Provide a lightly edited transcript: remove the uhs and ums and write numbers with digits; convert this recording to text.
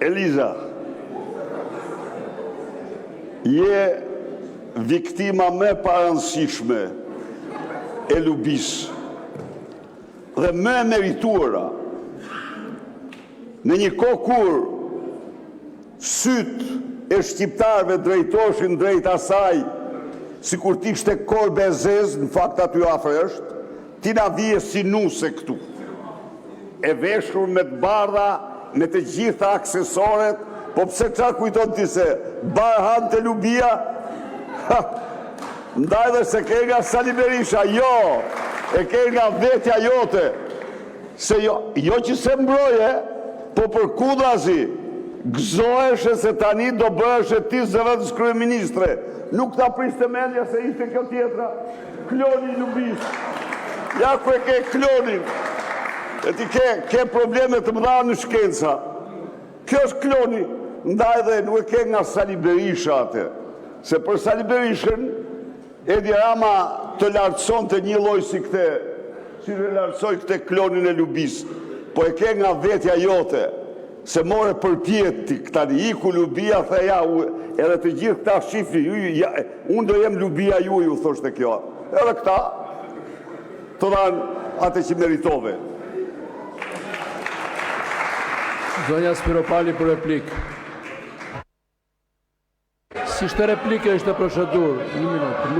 Eliza, je viktima më e parëndësishme e lubis dhe më e merituara në një kohë kur syt e shqiptarëve drejtoshin drejt asaj sikur t'ishte korbe e zezë, në fakt aty afër është, ti na vije si nuse këtu, e veshur me të bardha, me të gjitha aksesoret, po pse qa kujton ti se barhan të lubia? Ndaj dhe se ke nga Sali Berisha, jo, e ke nga vetja jote, se jo që se mbroje, po për kudrazi, gëzoheshe se tani do bëheshe ti zëvendës kryeministre, nuk ta priste mendja se ishte kjo tjetra, kloni lubis, ja ku e ke klonin, e ti ke probleme të mëdha në shkenca, kjo është kloni, ndaj dhe nuk e ke nga Sali Berisha atë, se për Sali Berishën, Edi Rama të lartëson të një loj si këte, si të lartësoj këte klonin e lubis, po e ke nga vetja jote, se more përpjet ti këtani, iku lubia, theja, edhe të gjithë këta shifri, unë do jem lubia ju thoshte kjo, edhe këta, të dhanë atë që meritove. Zonja Spiropali për replik. Si shte replike është e procedur, një minutë,